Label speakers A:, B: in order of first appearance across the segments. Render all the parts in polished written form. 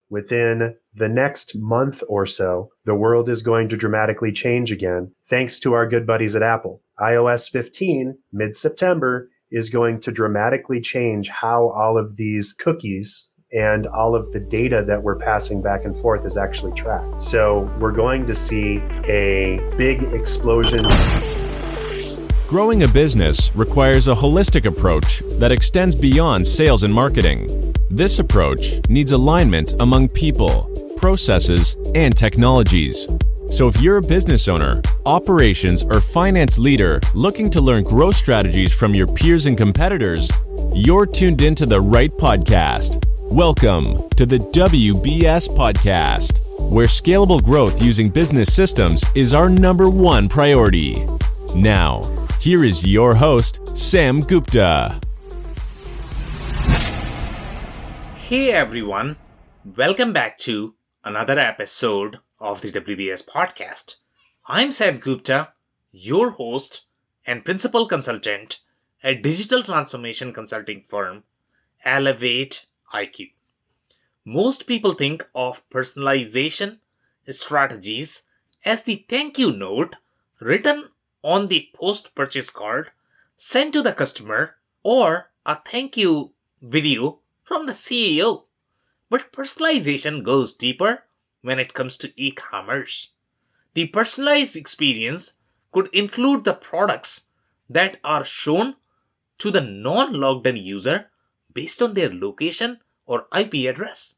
A: within the next month or so, the world is going to dramatically change again, thanks to our good buddies at Apple. iOS 15, mid-September, is going to dramatically change how all of these cookies and all of the data that we're passing back and forth is actually tracked. So we're going to see a big explosion.
B: Growing a business requires a holistic approach that extends beyond sales and marketing. This approach needs alignment among people, processes, and technologies. So if you're a business owner, operations, or finance leader looking to learn growth strategies from your peers and competitors, you're tuned into the right podcast. Welcome to the WBS Podcast, where scalable growth using business systems is our number one priority. Now, here is your host, Sam Gupta.
C: Hey everyone, welcome back to another episode of the WBS Podcast. I'm Sam Gupta, your host and principal consultant at digital transformation consulting firm Elevate IQ. Most people think of personalization strategies as the thank you note written on the post-purchase card sent to the customer or a thank you video from the CEO. But personalization goes deeper when it comes to e-commerce. The personalized experience could include the products that are shown to the non-logged in user based on their location or IP address.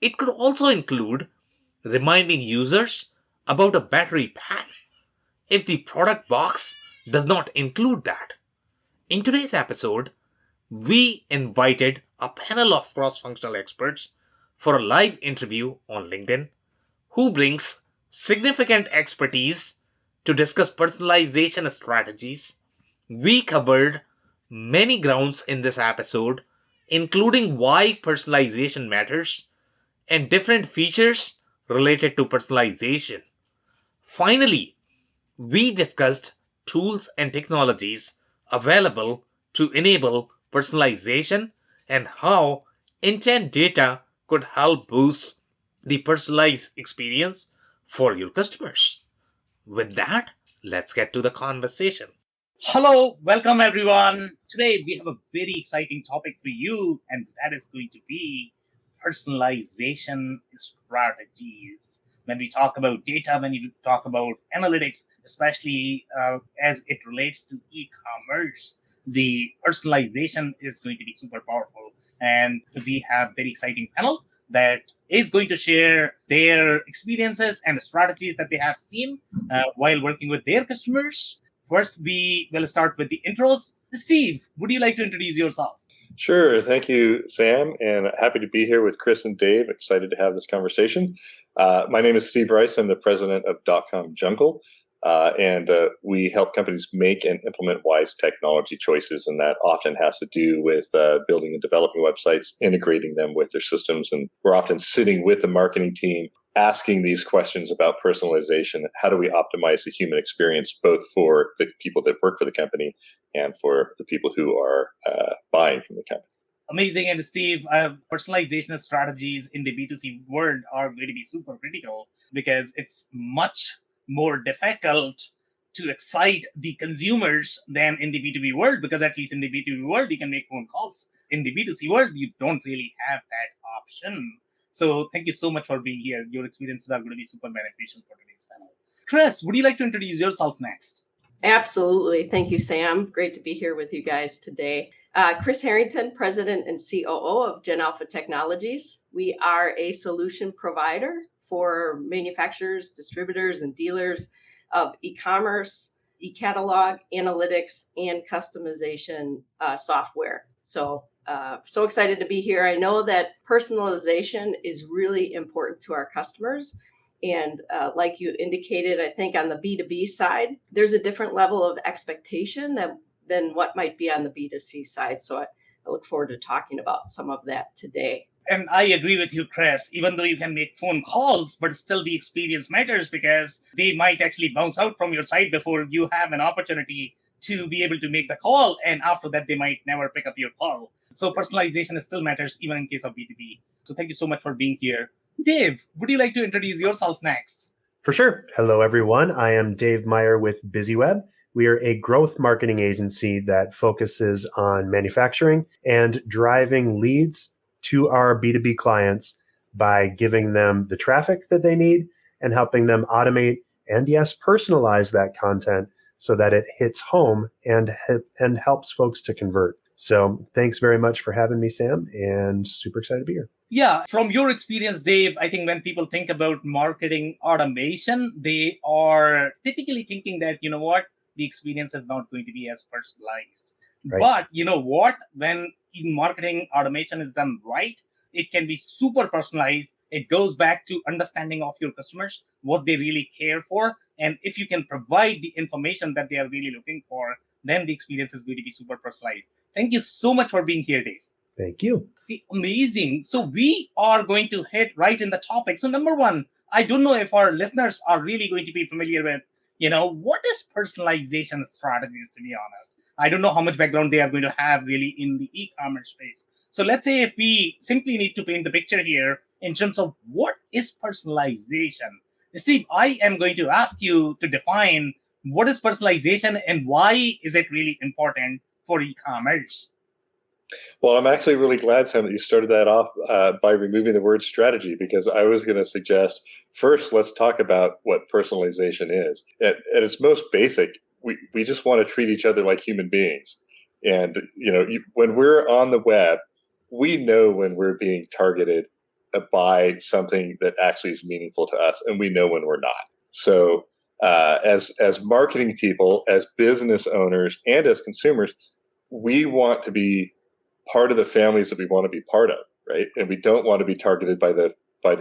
C: It could also include reminding users about a battery pack if the product box does not include that. In today's episode, we invited a panel of cross-functional experts for a live interview on LinkedIn who brings significant expertise to discuss personalization strategies. We covered many grounds in this episode, including why personalization matters and different features related to personalization. Finally, we discussed tools and technologies available to enable personalization and how intent data could help boost the personalized experience for your customers. With that, let's get to the conversation. Hello, welcome everyone. Today we have a very exciting topic for you, and that is going to be personalization strategies. When we talk about data, when we talk about analytics, especially as it relates to e-commerce, the personalization is going to be super powerful. And we have a very exciting panel that is going to share their experiences and strategies that they have seen while working with their customers. First, we will start with the intros. Steve, would you like to introduce yourself?
D: Sure. Thank you, Sam, and happy to be here with Chris and Dave. Excited to have this conversation. My name is Steve Rice. I'm the president of .com Jungle, and we help companies make and implement wise technology choices, and that often has to do with building and developing websites, integrating them with their systems, and we're often sitting with the marketing team asking these questions about personalization. How do we optimize the human experience, both for the people that work for the company and for the people who are buying from the company?
C: Amazing. And Steve, personalization strategies in the B2C world are going to be super critical because it's much more difficult to excite the consumers than in the B2B world, because at least in the B2B world, you can make phone calls. In the B2C world, you don't really have that option. So thank you so much for being here. Your experiences are going to be super beneficial for today's panel. Chris, would you like to introduce yourself next?
E: Absolutely. Thank you, Sam. Great to be here with you guys today. Chris Harrington, President and COO of Gen Alpha Technologies. We are a solution provider for manufacturers, distributors, and dealers of e-commerce, e-catalog, analytics, and customization software. So excited to be here. I know that personalization is really important to our customers. And like you indicated, I think on the B2B side, there's a different level of expectation than what might be on the B2C side. So I look forward to talking about some of that today.
C: And I agree with you, Chris. Even though you can make phone calls, but still the experience matters, because they might actually bounce out from your side before you have an opportunity to be able to make the call. And after that, they might never pick up your call. So personalization still matters even in case of B2B. So thank you so much for being here. Dave, would you like to introduce yourself next?
A: For sure. Hello, everyone. I am Dave Meyer with BusyWeb. We are a growth marketing agency that focuses on manufacturing and driving leads to our B2B clients by giving them the traffic that they need and helping them automate and, yes, personalize that content so that it hits home and helps folks to convert. So thanks very much for having me, Sam, and super excited to be here.
C: Yeah, from your experience, Dave, I think when people think about marketing automation, they are typically thinking that, you know what, the experience is not going to be as personalized.
A: Right.
C: But you know what, when in marketing automation is done right, it can be super personalized. It goes back to understanding of your customers, what they really care for. And if you can provide the information that they are really looking for, then the experience is going to be super personalized. Thank you so much for being here, Dave.
A: Thank you.
C: Amazing. So we are going to hit right in the topic. So number one, I don't know if our listeners are really going to be familiar with, what is personalization strategies, to be honest. I don't know how much background they are going to have really in the e-commerce space. So let's say if we simply need to paint the picture here in terms of what is personalization. Steve, I am going to ask you to define what is personalization and why is it really important for e-commerce?
D: Well, I'm actually really glad, Sam, that you started that off by removing the word strategy, because I was going to suggest first, let's talk about what personalization is. At its most basic, we just want to treat each other like human beings. And, when we're on the web, we know when we're being targeted by something that actually is meaningful to us, and we know when we're not. So as marketing people, as business owners, and as consumers, we want to be part of the families that we want to be part of, right? And we don't want to be targeted by the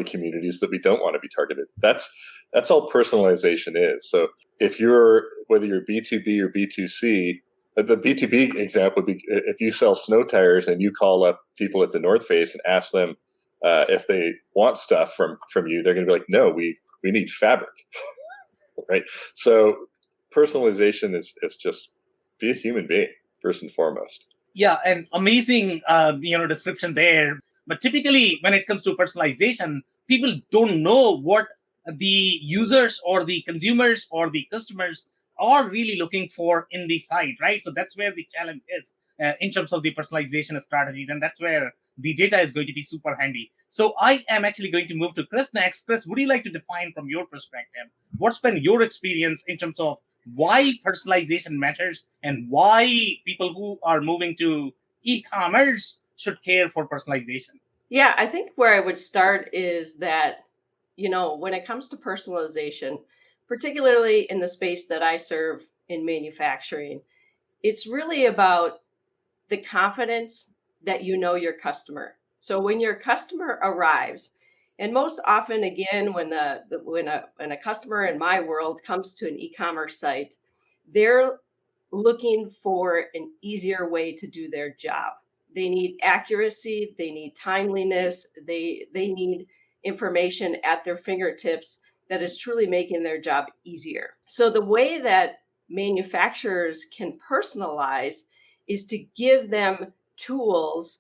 D: communities that we don't want to be targeted. That's all personalization is. So whether you're B2B or B2C, the B2B example would be if you sell snow tires and you call up people at the North Face and ask them if they want stuff from you, they're going to be like, no, we need fabric, right? So personalization is just be a human being first and foremost.
C: Yeah, an amazing description there. But typically, when it comes to personalization, people don't know what the users or the consumers or the customers are really looking for in the site, right? So that's where the challenge is in terms of the personalization strategies, and that's where the data is going to be super handy. So I am actually going to move to Chris next. Chris, would you like to define from your perspective what's been your experience in terms of why personalization matters and why people who are moving to e-commerce should care for personalization?
E: Yeah, I think where I would start is that, when it comes to personalization, particularly in the space that I serve in manufacturing, it's really about the confidence that you know your customer. So when your customer arrives, and most often, again, when a customer in my world comes to an e-commerce site, they're looking for an easier way to do their job. They need accuracy, they need timeliness, they need information at their fingertips that is truly making their job easier. So the way that manufacturers can personalize is to give them tools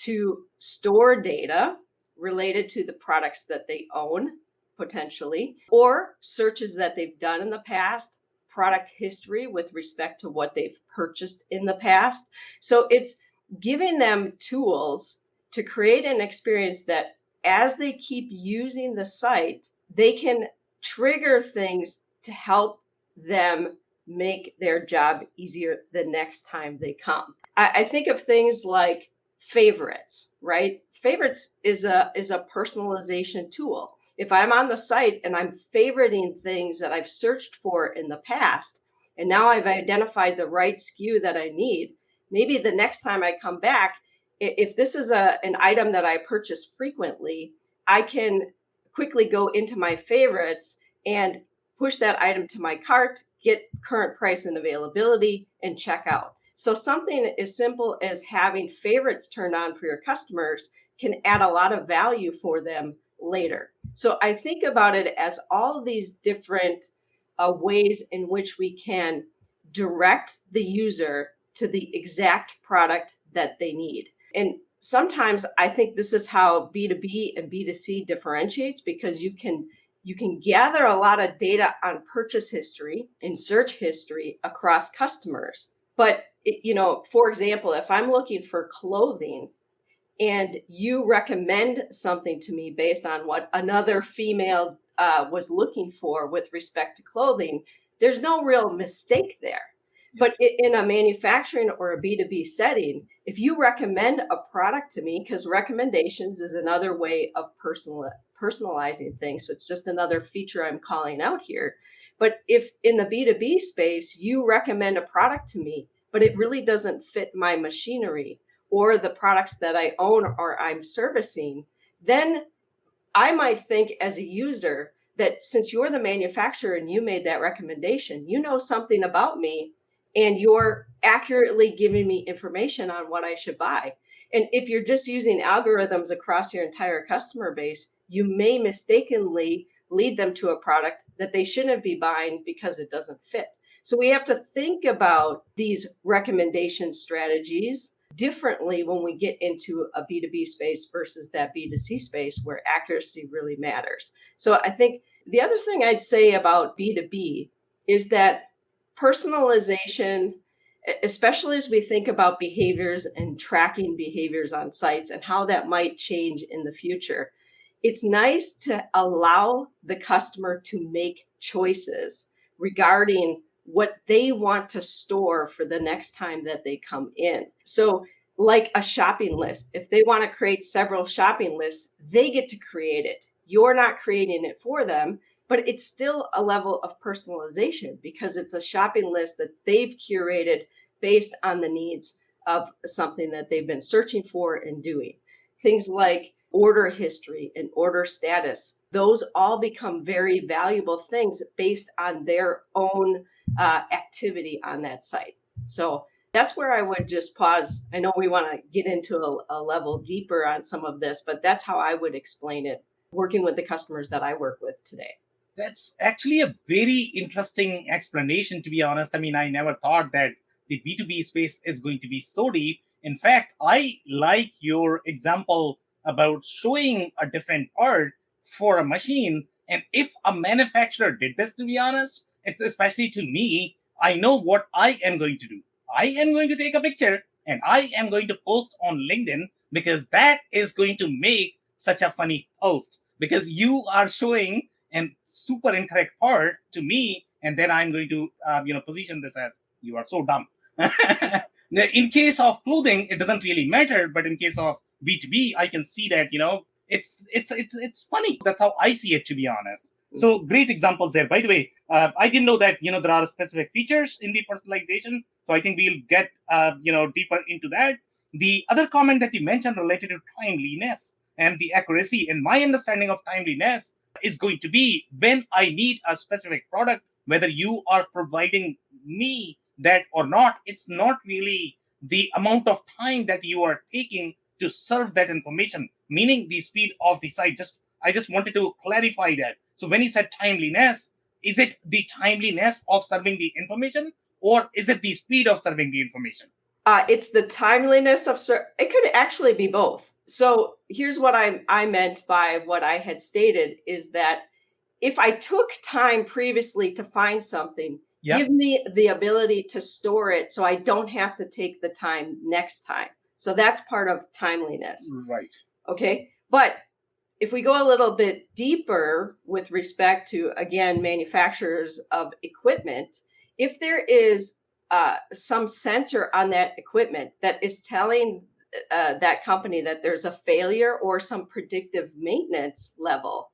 E: to store data related to the products that they own, potentially, or searches that they've done in the past, product history with respect to what they've purchased in the past. So it's giving them tools to create an experience that as they keep using the site, they can trigger things to help them make their job easier the next time they come. I think of things like favorites, right? Favorites is a personalization tool. If I'm on the site and I'm favoriting things that I've searched for in the past, and now I've identified the right SKU that I need, maybe the next time I come back, if this is an item that I purchase frequently, I can quickly go into my favorites and push that item to my cart, get current price and availability, and check out. So something as simple as having favorites turned on for your customers can add a lot of value for them later. So I think about it as all of these different ways in which we can direct the user to the exact product that they need. And sometimes I think this is how B2B and B2C differentiates, because you can gather a lot of data on purchase history and search history across customers. But for example, if I'm looking for clothing and you recommend something to me based on what another female was looking for with respect to clothing, there's no real mistake there. But in a manufacturing or a B2B setting, if you recommend a product to me, because recommendations is another way of personalizing things, so it's just another feature I'm calling out here. But if in the B2B space, you recommend a product to me, but it really doesn't fit my machinery or the products that I own or I'm servicing, then I might think as a user that since you're the manufacturer and you made that recommendation, you know something about me and you're accurately giving me information on what I should buy. And if you're just using algorithms across your entire customer base, you may mistakenly lead them to a product that they shouldn't be buying because it doesn't fit. So we have to think about these recommendation strategies differently when we get into a B2B space versus that B2C space where accuracy really matters. So I think the other thing I'd say about B2B is that personalization, especially as we think about behaviors and tracking behaviors on sites and how that might change in the future, it's nice to allow the customer to make choices regarding what they want to store for the next time that they come in. So like a shopping list, if they want to create several shopping lists, they get to create it. You're not creating it for them, but it's still a level of personalization because it's a shopping list that they've curated based on the needs of something that they've been searching for and doing. Things like order history and order status, those all become very valuable things based on their own activity on that site. So that's where I would just pause. I know we want to get into a level deeper on some of this, but that's how I would explain it working with the customers that I work with today.
C: That's actually a very interesting explanation, to be honest. I mean, I never thought that the B2B space is going to be so deep. In fact, I like your example about showing a different part for a machine. And if a manufacturer did this, to be honest, it's especially to me, I know what I am going to do. I am going to take a picture and I am going to post on LinkedIn because that is going to make such a funny post because you are showing a super incorrect part to me, and then I'm going to position this as you are so dumb. In case of clothing, it doesn't really matter, but in case of B2B, I can see that it's funny. That's how I see it, to be honest. So great examples there. By the way, I didn't know that there are specific features in the personalization. So I think we'll get deeper into that. The other comment that you mentioned related to timeliness and the accuracy, and my understanding of timeliness is going to be when I need a specific product, whether you are providing me that or not. It's not really the amount of time that you are taking to serve that information, meaning the speed of the site. I just wanted to clarify that. So when you said timeliness, is it the timeliness of serving the information, or is it the speed of serving the information?
E: It's the timeliness of it could actually be both. So here's what I meant by what I had stated is that if I took time previously to find something, give me the ability to store it so I don't have to take the time next time. So that's part of timeliness.
C: Right.
E: Okay. But if we go a little bit deeper with respect to, again, manufacturers of equipment, if there is some sensor on that equipment that is telling that company that there's a failure or some predictive maintenance level,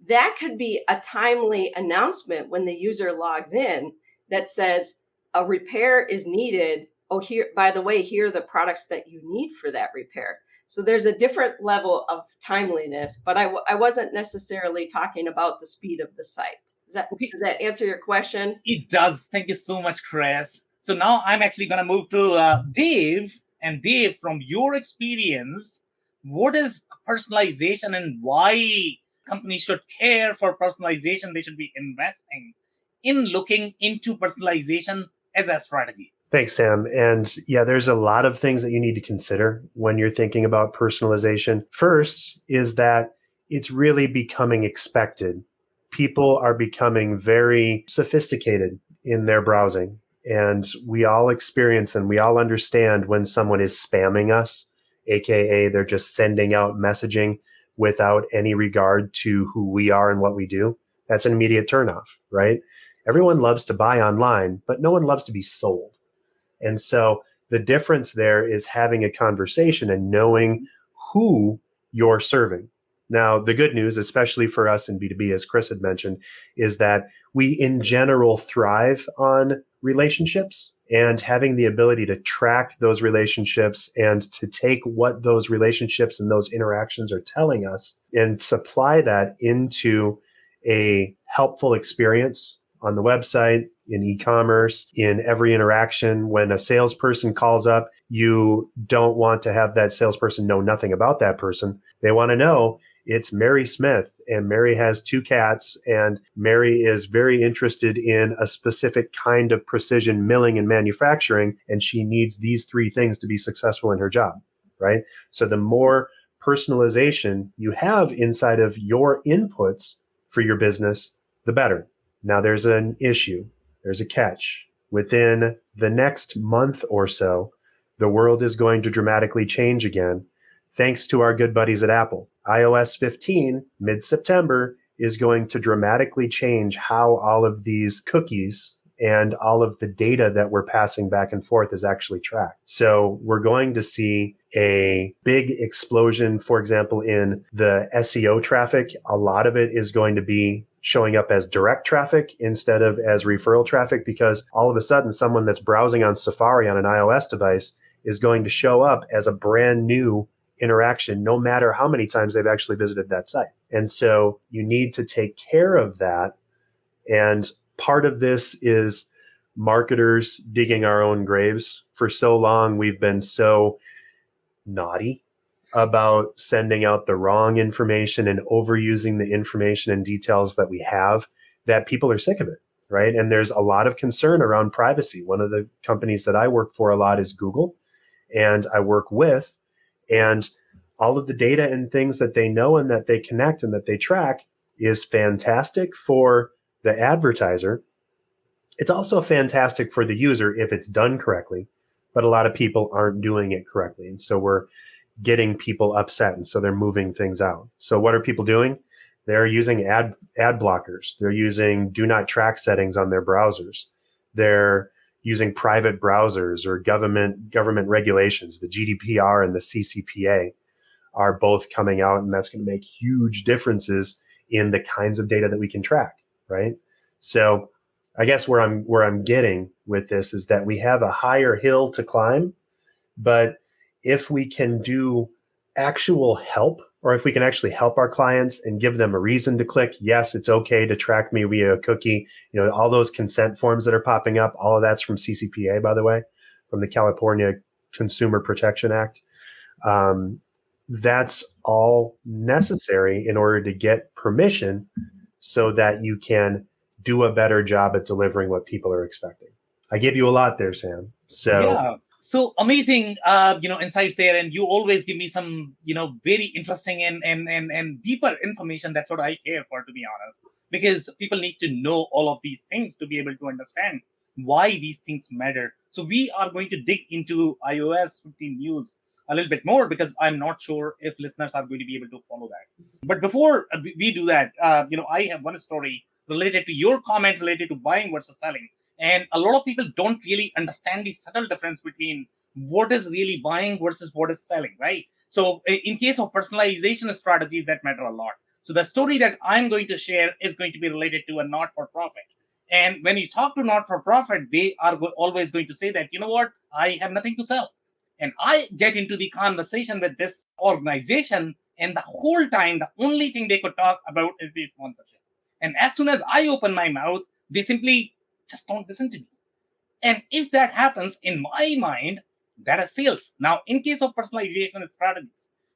E: that could be a timely announcement when the user logs in that says a repair is needed. Oh, here, by the way, here are the products that you need for that repair. So there's a different level of timeliness, but I wasn't necessarily talking about the speed of the site. Does that answer your question?
C: It does. Thank you so much, Chris. So now I'm actually going to move to Dave. And Dave, from your experience, what is personalization and why companies should care for personalization? They should be investing in looking into personalization as a strategy.
A: Thanks, Sam. And yeah, there's a lot of things that you need to consider when you're thinking about personalization. First is that it's really becoming expected. People are becoming very sophisticated in their browsing, and we all experience and we all understand when someone is spamming us, aka they're just sending out messaging without any regard to who we are and what we do. That's an immediate turnoff, right? Everyone loves to buy online, but no one loves to be sold. And so the difference there is having a conversation and knowing who you're serving. Now, the good news, especially for us in B2B, as Chris had mentioned, is that we in general thrive on relationships, and having the ability to track those relationships and to take what those relationships and those interactions are telling us and supply that into a helpful experience on the website, in e-commerce, in every interaction. When a salesperson calls up, you don't want to have that salesperson know nothing about that person. They want to know it's Mary Smith, and Mary has 2 cats, and Mary is very interested in a specific kind of precision milling and manufacturing, and she needs these 3 things to be successful in her job, right? So the more personalization you have inside of your inputs for your business, the better. Now, there's an issue. There's a catch. Within the next month or so, the world is going to dramatically change again, thanks to our good buddies at Apple. iOS 15, mid-September, is going to dramatically change how all of these cookies and all of the data that we're passing back and forth is actually tracked. So we're going to see a big explosion, for example, in the SEO traffic. A lot of it is going to be showing up as direct traffic instead of as referral traffic, because all of a sudden someone that's browsing on Safari on an iOS device is going to show up as a brand new interaction, no matter how many times they've actually visited that site. And so you need to take care of that. And part of this is marketers digging our own graves. For so long, we've been so naughty about sending out the wrong information and overusing the information and details that we have, that people are sick of it, right? And there's a lot of concern around privacy. One of the companies that I work for a lot is Google, and I work with, and all of the data and things that they know and that they connect and that they track is fantastic for the advertiser. It's also fantastic for the user if it's done correctly, but a lot of people aren't doing it correctly. And so we're getting people upset, and so they're moving things out. So what are people doing? They're using ad blockers. They're using do not track settings on their browsers. They're using private browsers or government regulations. The GDPR and the CCPA are both coming out, and that's going to make huge differences in the kinds of data that we can track, right? So I guess where I'm getting with this is that we have a higher hill to climb, but if we can do actual help, or if we can actually help our clients and give them a reason to click, yes, it's okay to track me via a cookie, all those consent forms that are popping up, all of that's from CCPA, by the way, from the California Consumer Protection Act. That's all necessary in order to get permission so that you can do a better job at delivering what people are expecting. I gave you a lot there, Sam.
C: Yeah. So amazing, insights there, and you always give me some, very interesting and deeper information. That's what I care for, to be honest, because people need to know all of these things to be able to understand why these things matter. So we are going to dig into iOS 15 news a little bit more, because I'm not sure if listeners are going to be able to follow that. But before we do that, I have one story related to your comment related to buying versus selling. And a lot of people don't really understand the subtle difference between what is really buying versus what is selling, right? So in case of personalization strategies, that matter a lot. So the story that I'm going to share is going to be related to a not-for-profit. And when you talk to not-for-profit, they are always going to say that, you know what, I have nothing to sell. And I get into the conversation with this organization, and the whole time, the only thing they could talk about is the sponsorship. And as soon as I open my mouth, they simply just don't listen to me. And if that happens, in my mind, that is sales. Now, in case of personalization strategies,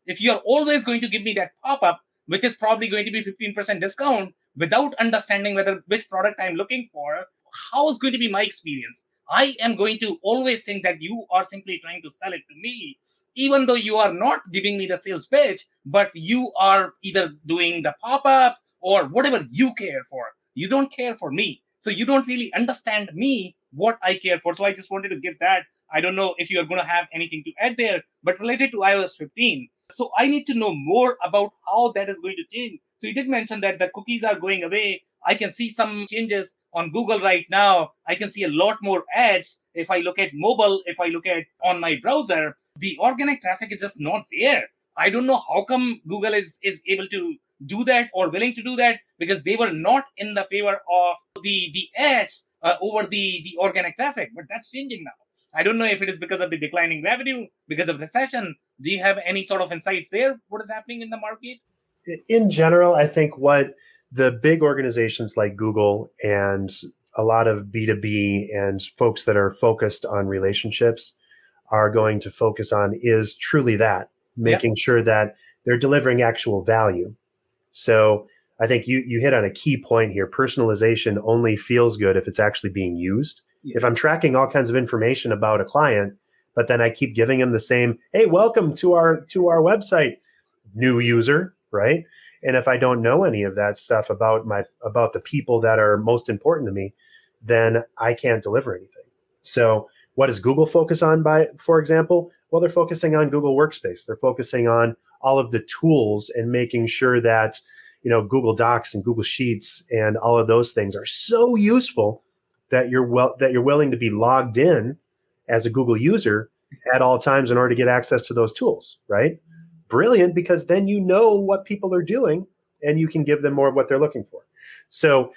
C: if you're always going to give me that pop-up, which is probably going to be 15% discount, without understanding which product I'm looking for, how is going to be my experience? I am going to always think that you are simply trying to sell it to me, even though you are not giving me the sales pitch, but you are either doing the pop up or whatever you care for. You don't care for me. So you don't really understand me, what I care for. So I just wanted to give that. I don't know if you are going to have anything to add there, but related to iOS 15. So I need to know more about how that is going to change. So you did mention that the cookies are going away. I can see some changes on Google right now. I can see a lot more ads. If I look at mobile, if I look at on my browser, the organic traffic is just not there. I don't know how come Google is able to do that or willing to do that, because they were not in the favor of the ads over the organic traffic, but that's changing now. I don't know if it is because of the declining revenue, because of recession. Do you have any sort of insights there? What is happening in the market?
A: In general, I think what the big organizations like Google and a lot of B2B and folks that are focused on relationships are going to focus on is truly that, making sure that they're delivering actual value. So I think you hit on a key point here. Personalization only feels good if it's actually being used. If I'm tracking all kinds of information about a client, but then I keep giving them the same, hey, welcome to our website, new user, right? And if I don't know any of that stuff about the people that are most important to me, then I can't deliver anything. So what does Google focus on for example? Well, they're focusing on Google Workspace. They're focusing on all of the tools and making sure that, Google Docs and Google Sheets and all of those things are so useful that you're willing to be logged in as a Google user at all times in order to get access to those tools, right? Brilliant, because then you know what people are doing and you can give them more of what they're looking for. So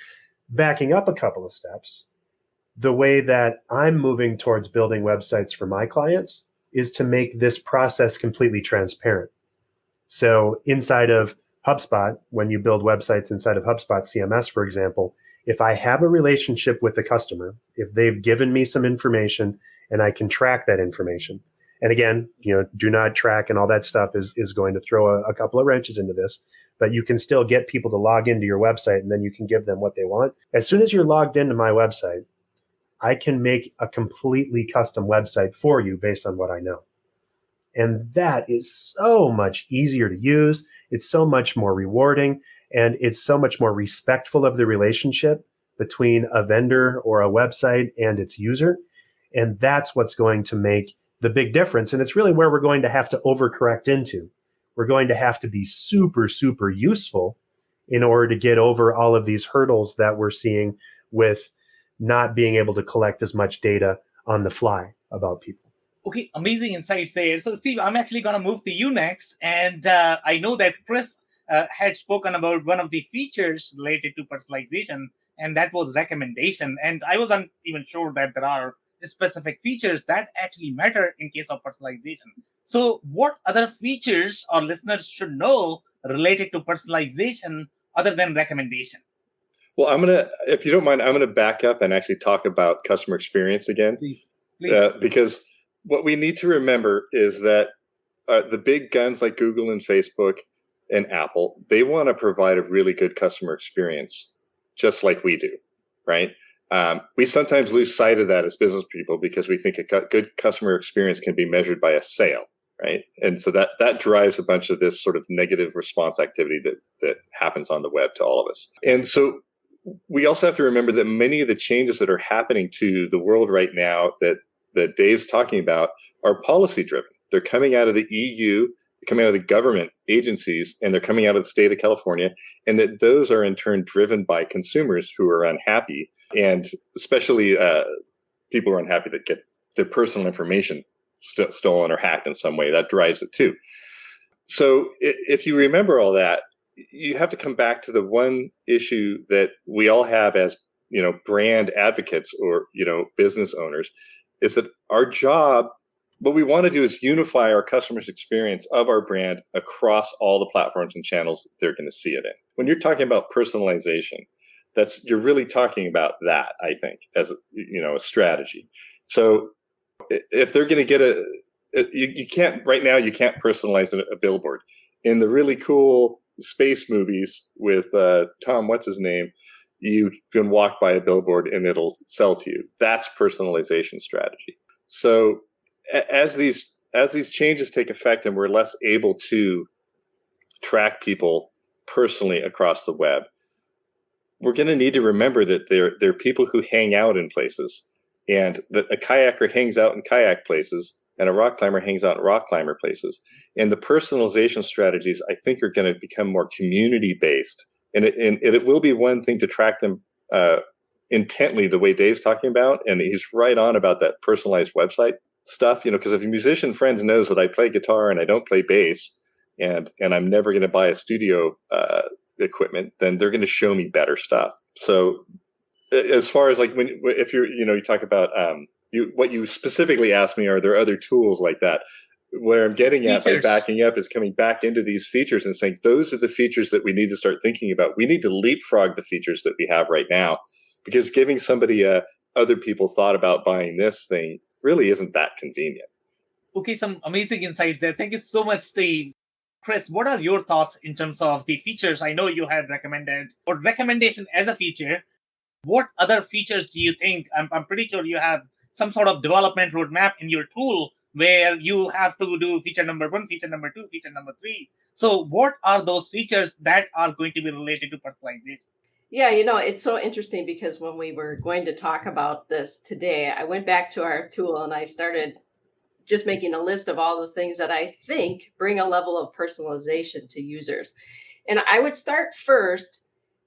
A: backing up a couple of steps, the way that I'm moving towards building websites for my clients is to make this process completely transparent. So inside of HubSpot, when you build websites inside of HubSpot CMS, for example, if I have a relationship with the customer, if they've given me some information and I can track that information, and again, do not track and all that stuff is going to throw a couple of wrenches into this, but you can still get people to log into your website and then you can give them what they want. As soon as you're logged into my website, I can make a completely custom website for you based on what I know. And that is so much easier to use. It's so much more rewarding, and it's so much more respectful of the relationship between a vendor or a website and its user. And that's what's going to make the big difference. And it's really where we're going to have to overcorrect into. We're going to have to be super, super useful in order to get over all of these hurdles that we're seeing with not being able to collect as much data on the fly about people.
C: Okay, amazing insights there. So, Steve, I'm actually going to move to you next. And I know that Chris had spoken about one of the features related to personalization, and that was recommendation. And I wasn't even sure that there are specific features that actually matter in case of personalization. So, what other features our listeners should know related to personalization other than recommendation?
D: Well, if you don't mind, I'm going to back up and actually talk about customer experience again.
C: Please.
D: Because what we need to remember is that the big guns like Google and Facebook and Apple, they want to provide a really good customer experience, just like we do, right? We sometimes lose sight of that as business people because we think a good customer experience can be measured by a sale, right? And so that drives a bunch of this sort of negative response activity that happens on the web to all of us. And so we also have to remember that many of the changes that are happening to the world right now that Dave's talking about are policy driven. They're coming out of the EU, they're coming out of the government agencies, and they're coming out of the state of California, and that those are in turn driven by consumers who are unhappy, and especially people who are unhappy that get their personal information stolen or hacked in some way. That drives it too. So if you remember all that, you have to come back to the one issue that we all have as, brand advocates or, business owners, is that our job, what we want to do is unify our customers' experience of our brand across all the platforms and channels they're going to see it in. When you're talking about personalization, you're really talking about that, I think, as a strategy. So if they're going to get you can't right now, you can't personalize a billboard. In the really cool space movies with Tom, what's his name? you can walk by a billboard and it'll sell to you. That's personalization strategy. So as these changes take effect and we're less able to track people personally across the web, we're going to need to remember that there are people who hang out in places, and that a kayaker hangs out in kayak places and a rock climber hangs out in rock climber places. And the personalization strategies, I think, are going to become more community based. And it will be one thing to track them intently the way Dave's talking about. And he's right on about that personalized website stuff, because if a musician friend knows that I play guitar and I don't play bass, and I'm never going to buy a studio equipment, then they're going to show me better stuff. So as far as like if you talk about what you specifically asked me, are there other tools like that? Where I'm getting at by backing up is coming back into these features and saying those are the features that we need to start thinking about. We need to leapfrog the features that we have right now, because giving somebody other people thought about buying this thing really isn't that convenient.
C: Okay, some amazing insights there. Thank you so much, Steve. Chris, what are your thoughts in terms of the features? I know you had recommended or recommendation as a feature. What other features do you think? I'm pretty sure you have some sort of development roadmap in your tool where you have to do feature number 1, feature number 2, feature number 3. So what are those features that are going to be related to personalization?
E: Yeah, it's so interesting because when we were going to talk about this today, I went back to our tool and I started just making a list of all the things that I think bring a level of personalization to users. And I would start first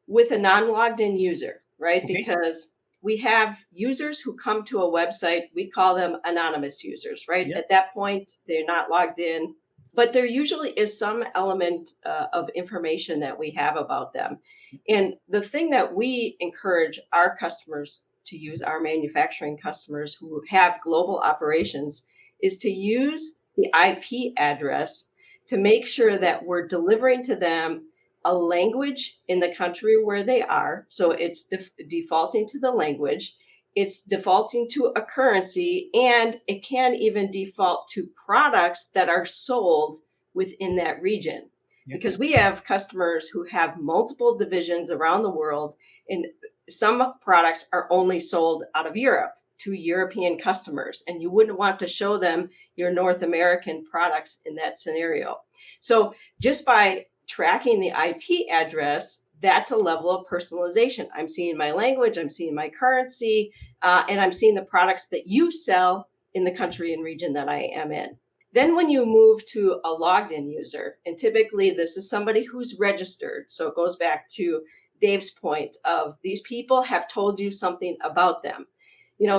E: with a non-logged in user, right? Okay. Because we have users who come to a website, we call them anonymous users, right? Yep. At that point, they're not logged in, but there usually is some element of information that we have about them. And the thing that we encourage our customers to use, our manufacturing customers who have global operations, is to use the IP address to make sure that we're delivering to them a language in the country where they are. So it's defaulting to the language, it's defaulting to a currency, and it can even default to products that are sold within that region. Yep. Because we have customers who have multiple divisions around the world, and some products are only sold out of Europe to European customers, and you wouldn't want to show them your North American products in that scenario. So just by tracking the IP address, that's a level of personalization. I'm seeing my language, I'm seeing my currency, and I'm seeing the products that you sell in the country and region that I am in. Then when you move to a logged in user, and typically this is somebody who's registered, so it goes back to Dave's point of these people have told you something about them.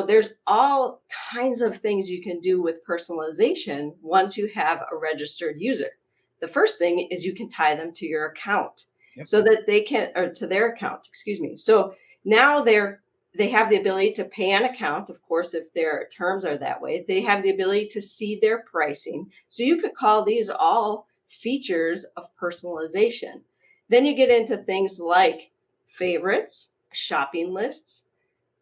E: There's all kinds of things you can do with personalization once you have a registered user. The first thing is you can tie them to your account. Yep. So that they can, or to their account, excuse me. So now they have the ability to pay an account, of course, if their terms are that way. They have the ability to see their pricing. So you could call these all features of personalization. Then you get into things like favorites, shopping lists,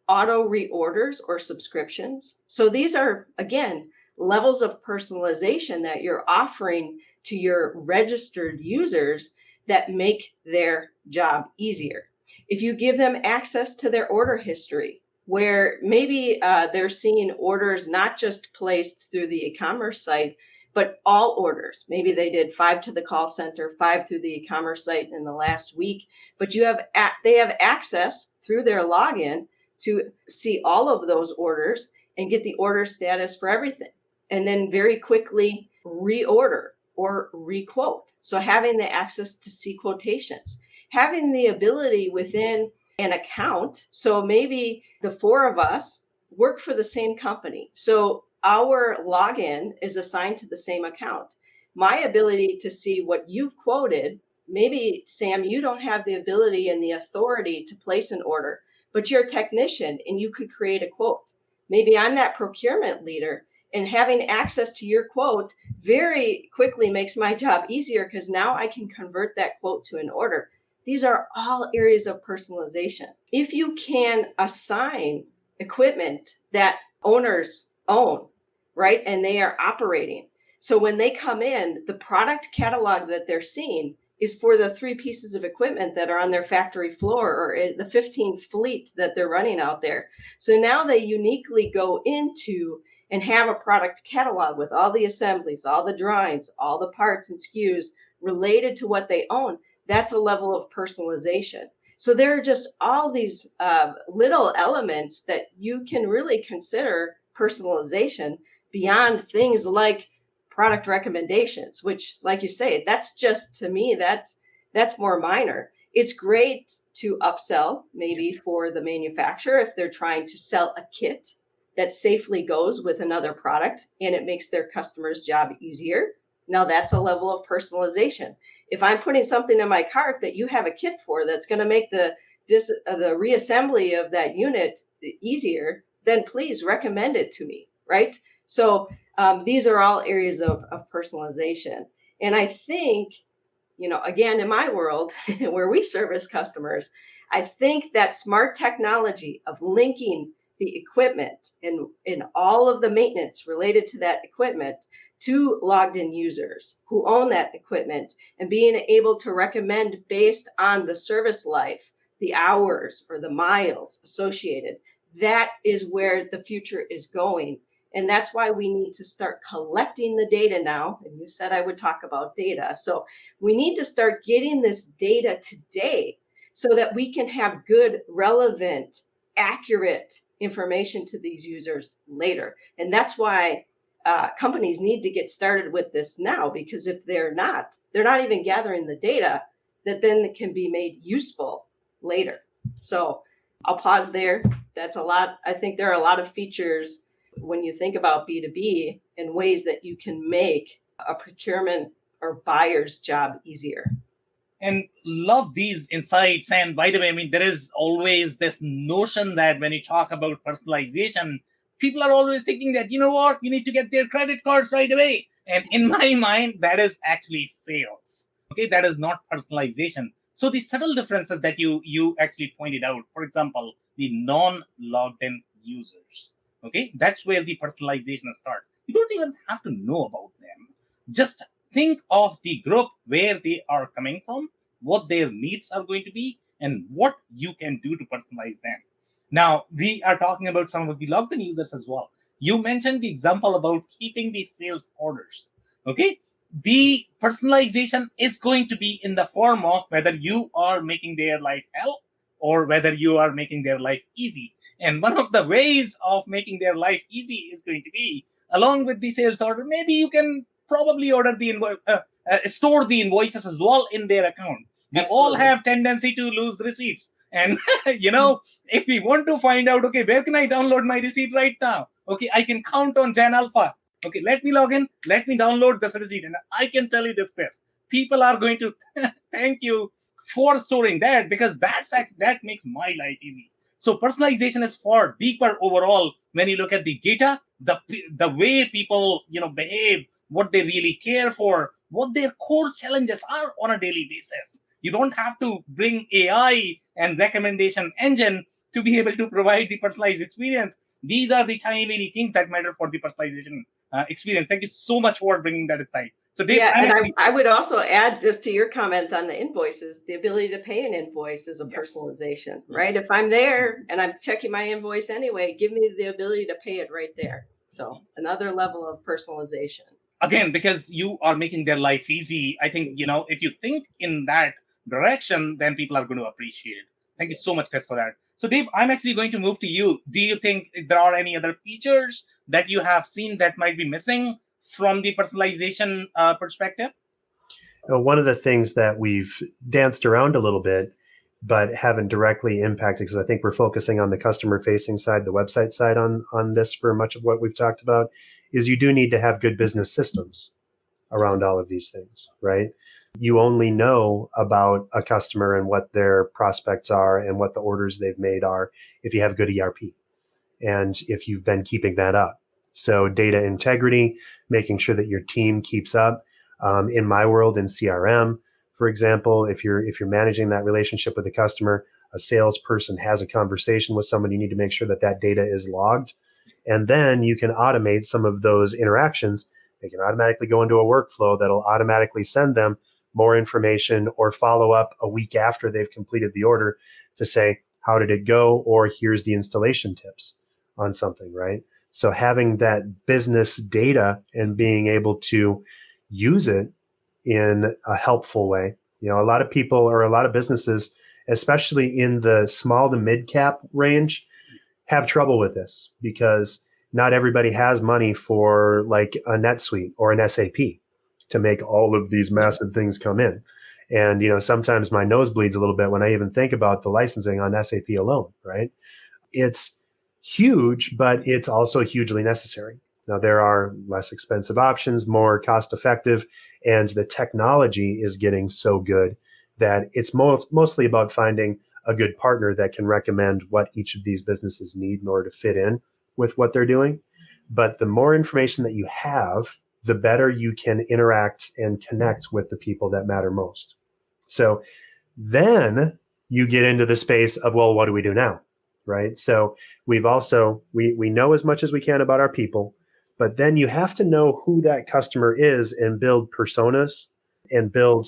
E: auto reorders or subscriptions. So these are, again, levels of personalization that you're offering to your registered users that make their job easier. If you give them access to their order history, where maybe they're seeing orders not just placed through the e-commerce site, but all orders. Maybe they did 5 to the call center, 5 through the e-commerce site in the last week, but they have access through their login to see all of those orders and get the order status for everything. And then very quickly reorder or requote. So having the access to see quotations, having the ability within an account. So maybe the 4 of us work for the same company. So our login is assigned to the same account. My ability to see what you've quoted, maybe Sam, you don't have the ability and the authority to place an order, but you're a technician and you could create a quote. Maybe I'm that procurement leader, and having access to your quote very quickly makes my job easier because now I can convert that quote to an order. These are all areas of personalization. If you can assign equipment that owners own, right, and they are operating, so when they come in, the product catalog that they're seeing is for the 3 pieces of equipment that are on their factory floor or the 15 fleet that they're running out there. So now they uniquely go into and have a product catalog with all the assemblies, all the drawings, all the parts and SKUs related to what they own. That's a level of personalization. So there are just all these little elements that you can really consider personalization beyond things like product recommendations, which, like you say, that's just, to me, that's more minor. It's great to upsell maybe for the manufacturer if they're trying to sell a kit that safely goes with another product and it makes their customer's job easier. Now that's a level of personalization. If I'm putting something in my cart that you have a kit for that's going to make the reassembly of that unit easier, then please recommend it to me, right? So these are all areas of personalization. And I think, again, in my world where we service customers, I think that smart technology of linking the equipment and all of the maintenance related to that equipment to logged in users who own that equipment and being able to recommend based on the service life, the hours or the miles associated, that is where the future is going. And that's why we need to start collecting the data now. And you said I would talk about data. So we need to start getting this data today so that we can have good, relevant, accurate information to these users later. And that's why companies need to get started with this now, because if they're not even gathering the data that then can be made useful later. So I'll pause there. That's a lot. I think there are a lot of features when you think about B2B and ways that you can make a procurement or buyer's job easier.
C: And love these insights. And by the way, I mean, there is always this notion that when you talk about personalization, people are always thinking that, you know what, you need to get their credit cards right away. And in my mind, that is actually sales. Okay, that is not personalization. So the subtle differences that you actually pointed out, for example, the non-logged in users. Okay, that's where the personalization starts. You don't even have to know about them. Just think of the group, where they are coming from, what their needs are going to be, and what you can do to personalize them. Now, we are talking about some of the logged in users as well. You mentioned the example about keeping the sales orders. Okay, the personalization is going to be in the form of whether you are making their life hell or whether you are making their life easy. And one of the ways of making their life easy is going to be, along with the sales order, maybe you can probably order the store the invoices as well in their account. We all have tendency to lose receipts. And, if we want to find out, okay, where can I download my receipt right now? Okay, I can count on Jan Alpha. Okay, let me log in, let me download this receipt. And I can tell you this, best. People are going to thank you for storing that, because that makes my life easy. So personalization is far deeper overall when you look at the data, the way people behave, what they really care for, what their core challenges are on a daily basis. You don't have to bring AI and recommendation engine to be able to provide the personalized experience. These are the tiny things that matter for the personalization experience. Thank you so much for bringing that aside. So Dave,
E: I would also add, just to your comment on the invoices, the ability to pay an invoice is a personalization, right? If I'm there and I'm checking my invoice anyway, give me the ability to pay it right there. So another level of personalization.
C: Again, because you are making their life easy, I think, if you think in that direction, then people are going to appreciate it. Thank you so much, Chris, for that. So Dave, I'm actually going to move to you. Do you think there are any other features that you have seen that might be missing from the personalization perspective?
A: One of the things that we've danced around a little bit, but haven't directly impacted, because I think we're focusing on the customer-facing side, the website side on this for much of what we've talked about, is you do need to have good business systems around all of these things, right? You only know about a customer and what their prospects are and what the orders they've made are if you have good ERP and if you've been keeping that up. So data integrity, making sure that your team keeps up. In my world, in CRM, for example, if you're managing that relationship with the customer, a salesperson has a conversation with someone, you need to make sure that data is logged. And then you can automate some of those interactions. They can automatically go into a workflow that'll automatically send them more information or follow up a week after they've completed the order to say, how did it go? Or here's the installation tips on something, right? So having that business data and being able to use it in a helpful way. A lot of people or a lot of businesses, especially in the small to mid cap range, have trouble with this because not everybody has money for like a NetSuite or an SAP to make all of these massive things come in. And, sometimes my nose bleeds a little bit when I even think about the licensing on SAP alone, right? It's huge, but it's also hugely necessary. Now, there are less expensive options, more cost effective, and the technology is getting so good that it's mostly about finding a good partner that can recommend what each of these businesses need in order to fit in with what they're doing. But the more information that you have, the better you can interact and connect with the people that matter most. So then you get into the space of, well, what do we do now? Right? So we've also, we know as much as we can about our people, but then you have to know who that customer is and build personas and build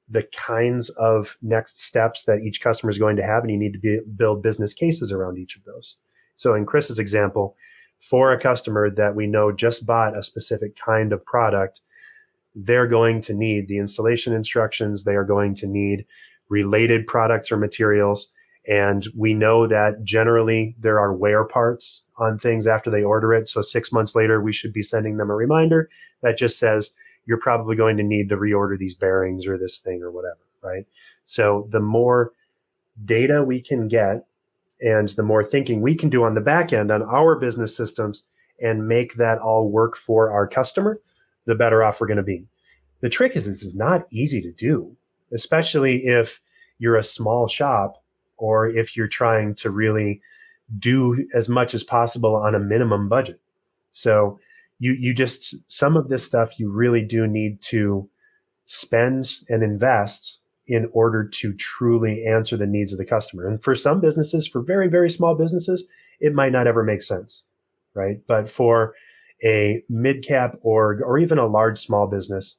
A: the kinds of next steps that each customer is going to have. And you need to build business cases around each of those. So in Chris's example, for a customer that we know just bought a specific kind of product, they're going to need the installation instructions. They are going to need related products or materials. And we know that generally there are wear parts on things after they order it. So 6 months later, we should be sending them a reminder that just says, you're probably going to need to reorder these bearings or this thing or whatever, right? So the more data we can get and the more thinking we can do on the back end on our business systems and make that all work for our customer, the better off we're going to be. The trick is it's not easy to do, especially if you're a small shop or if you're trying to really do as much as possible on a minimum budget. So you just, some of this stuff you really do need to spend and invest in order to truly answer the needs of the customer. And for some businesses, for very, very small businesses, it might not ever make sense, right? But for a mid-cap or even a large small business,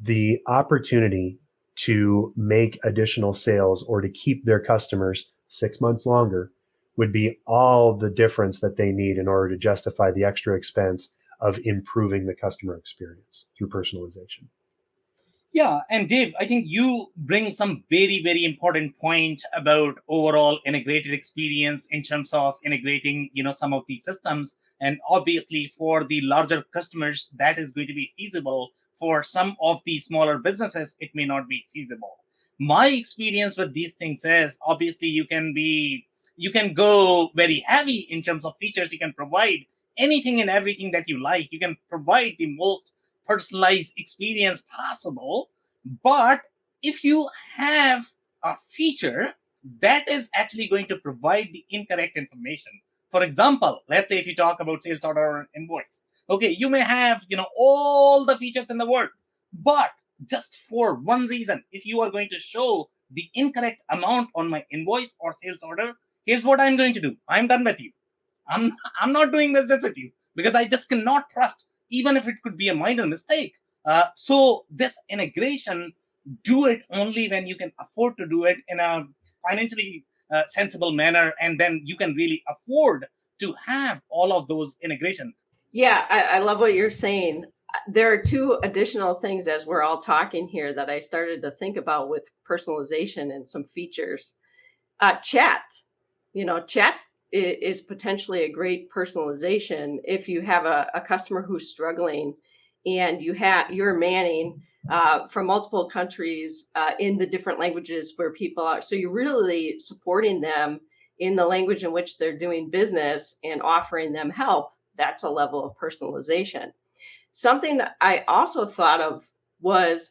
A: the opportunity to make additional sales or to keep their customers 6 months longer would be all the difference that they need in order to justify the extra expense of improving the customer experience through personalization.
F: Yeah, and Dave, I think you bring some very, very important point about overall integrated experience in terms of integrating, some of these systems. And obviously, for the larger customers, that is going to be feasible. For some of the smaller businesses, it may not be feasible. My experience with these things is obviously you can go very heavy in terms of features. You can provide anything and everything that you like. You can provide the most personalized experience possible. But if you have a feature that is actually going to provide the incorrect information, for example, let's say if you talk about sales order or invoice, okay, you may have all the features in the world, but just for one reason, if you are going to show the incorrect amount on my invoice or sales order, here's what I'm going to do. I'm done with you. I'm not doing business with you because I just cannot trust, even if it could be a minor mistake. So this integration, do it only when you can afford to do it in a financially sensible manner, and then you can really afford to have all of those integrations.
E: Yeah, I love what you're saying. There are two additional things as we're all talking here that I started to think about with personalization and some features. Chat, chat is potentially a great personalization if you have a customer who's struggling and you're manning from multiple countries in the different languages where people are. So you're really supporting them in the language in which they're doing business and offering them help. That's a level of personalization. Something that I also thought of was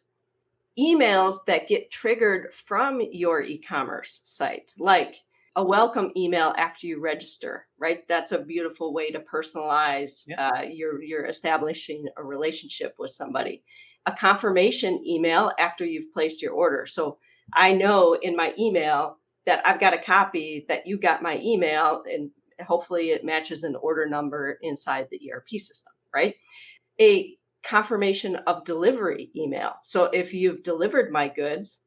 E: emails that get triggered from your e-commerce site, like a welcome email after you register, right? That's a beautiful way to personalize. You're establishing a relationship with somebody. A confirmation email after you've placed your order. So I know in my email that I've got a copy that you got my email, and hopefully it matches an order number inside the ERP system, right? A confirmation of delivery email. So if you've delivered my goods,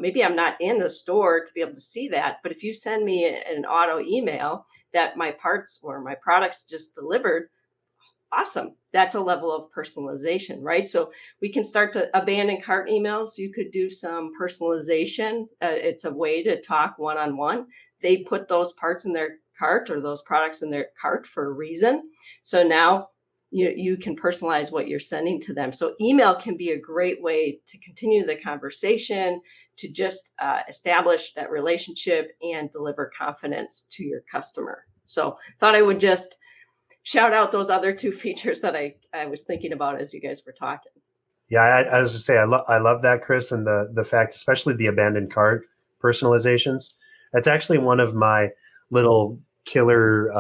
E: maybe I'm not in the store to be able to see that, but if you send me an auto email that my parts or my products just delivered, awesome. That's a level of personalization, right? So we can start to abandon cart emails. You could do some personalization. It's a way to talk one-on-one. They put those parts in their cart or those products in their cart for a reason. So now you can personalize what you're sending to them. So email can be a great way to continue the conversation, to just establish that relationship and deliver confidence to your customer. So thought I would just shout out those other two features that I was thinking about as you guys were talking.
A: Yeah, I was to say I love that, Chris, and the fact, especially the abandoned cart personalizations. That's actually one of my little killer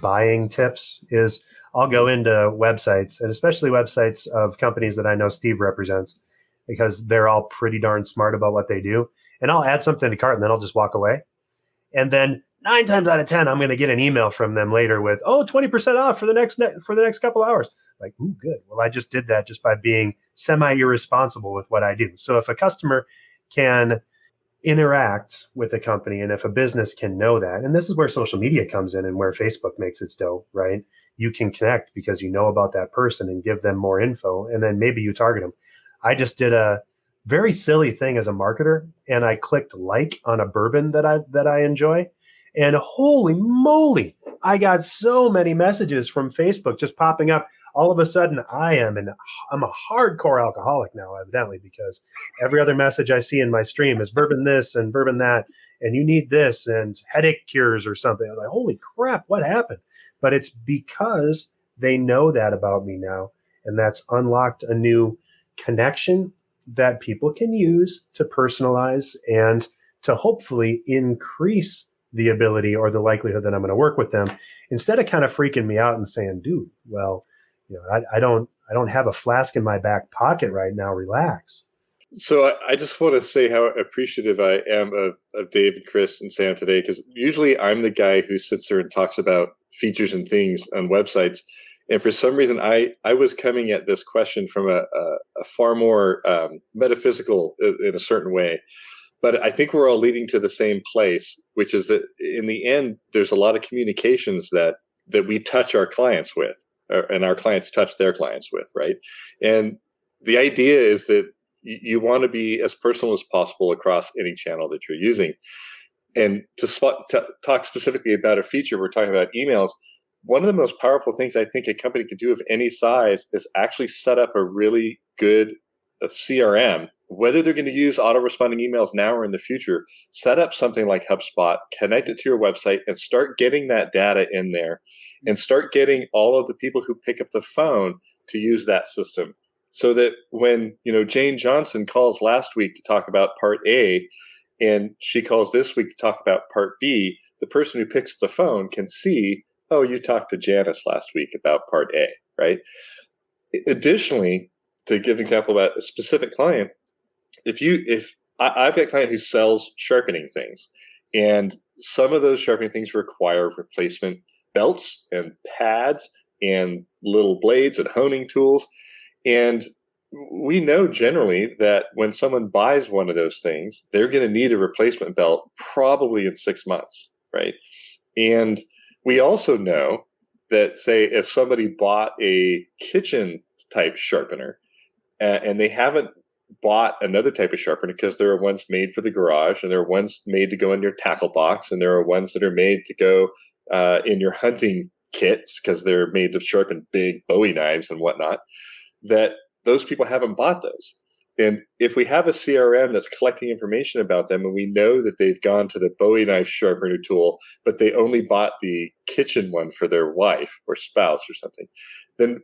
A: buying tips. Is I'll go into websites, and especially websites of companies that I know Steve represents, because they're all pretty darn smart about what they do. And I'll add something to cart, and then I'll just walk away. And then 9 times out of 10, I'm going to get an email from them later with, 20% off for the next couple hours. Like, ooh, good. Well, I just did that just by being semi-irresponsible with what I do. So if a customer can interact with a company, and if a business can know that, and this is where social media comes in and where Facebook makes its dough, right? You can connect because you know about that person and give them more info, and then maybe you target them. I just did a very silly thing as a marketer, and I clicked like on a bourbon that I enjoy, and holy moly, I got so many messages from Facebook just popping up. All of a sudden, I'm a hardcore alcoholic now, evidently, because every other message I see in my stream is bourbon this and bourbon that, and you need this and headache cures or something. I'm like, holy crap, what happened? But it's because they know that about me now, and that's unlocked a new connection that people can use to personalize and to hopefully increase the ability or the likelihood that I'm going to work with them, instead of kind of freaking me out and saying, dude, well, I don't have a flask in my back pocket right now. Relax.
D: So I just want to say how appreciative I am of Dave and Chris and Sam today, because usually I'm the guy who sits there and talks about features and things on websites. And for some reason, I was coming at this question from a far more metaphysical in a certain way. But I think we're all leading to the same place, which is that in the end, there's a lot of communications that we touch our clients with, and our clients touch their clients with, right? And the idea is that you want to be as personal as possible across any channel that you're using. And to talk specifically about a feature, we're talking about emails. One of the most powerful things I think a company could do of any size is actually set up a really good CRM. Whether they're going to use auto-responding emails now or in the future, set up something like HubSpot, connect it to your website, and start getting that data in there, and start getting all of the people who pick up the phone to use that system, so that when Jane Johnson calls last week to talk about Part A, and she calls this week to talk about Part B, the person who picks up the phone can see, oh, you talked to Janice last week about Part A, right? Additionally, to give an example about a specific client, if I've got a client who sells sharpening things, and some of those sharpening things require replacement belts and pads and little blades and honing tools. And we know generally that when someone buys one of those things, they're going to need a replacement belt probably in 6 months, right? And we also know that, say, if somebody bought a kitchen type sharpener and they haven't bought another type of sharpener, because there are ones made for the garage, and there are ones made to go in your tackle box, and there are ones that are made to go in your hunting kits because they're made to sharpen big Bowie knives and whatnot, that those people haven't bought those. And if we have a CRM that's collecting information about them, and we know that they've gone to the Bowie knife sharpener tool, but they only bought the kitchen one for their wife or spouse or something, then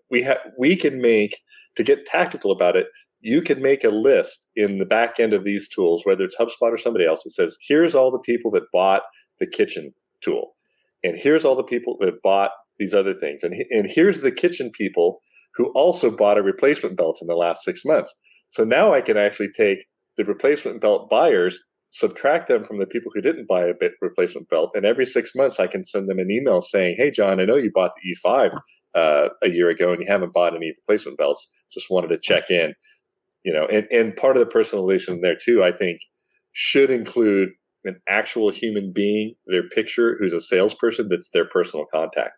D: we can make, to get tactical about it, you can make a list in the back end of these tools, whether it's HubSpot or somebody else, that says, here's all the people that bought the kitchen tool, and here's all the people that bought these other things, and here's the kitchen people who also bought a replacement belt in the last 6 months. So now I can actually take the replacement belt buyers subtract them from the people who didn't buy a bit replacement belt, and every 6 months I can send them an email saying, "Hey, John, I know you bought the E5 a year ago, and you haven't bought any replacement belts. Just wanted to check in." And part of the personalization there too, I think, should include an actual human being, their picture, who's a salesperson that's their personal contact.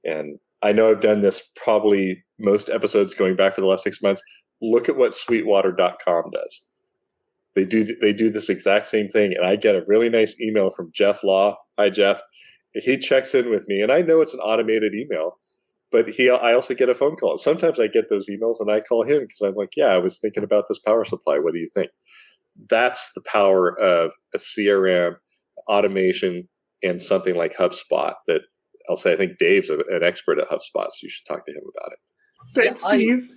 D: And I know I've done this probably most episodes going back for the last 6 months. Look at what Sweetwater.com does. They do this exact same thing, and I get a really nice email from Jeff Law. Hi, Jeff. He checks in with me, and I know it's an automated email, but I also get a phone call. Sometimes I get those emails, and I call him because I'm like, "Yeah, I was thinking about this power supply. What do you think?" That's the power of a CRM, automation, and something like HubSpot that I'll say I think Dave's an expert at HubSpot, so you should talk to him about it.
A: Thanks, Steve.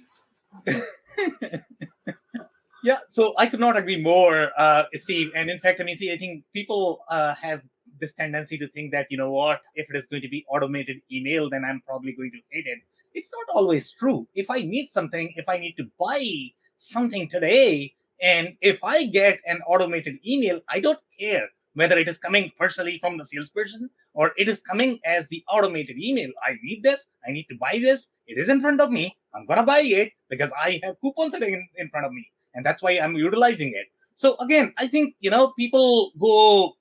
F: Yeah, so I could not agree more, Steve. And in fact, I think people have this tendency to think that, if it is going to be automated email, then I'm probably going to hate it. It's not always true. If I need something, if I need to buy something today, and if I get an automated email, I don't care whether it is coming personally from the salesperson or it is coming as the automated email. I need this. I need to buy this. It is in front of me. I'm going to buy it because I have coupons sitting in front of me. And that's why I'm utilizing it. So again, I think, people go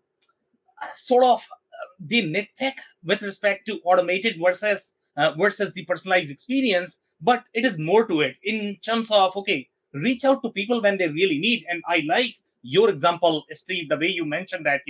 F: sort of they nitpick with respect to automated versus the personalized experience, but it is more to it in terms of, okay, reach out to people when they really need. And I like your example, Steve, the way you mentioned that,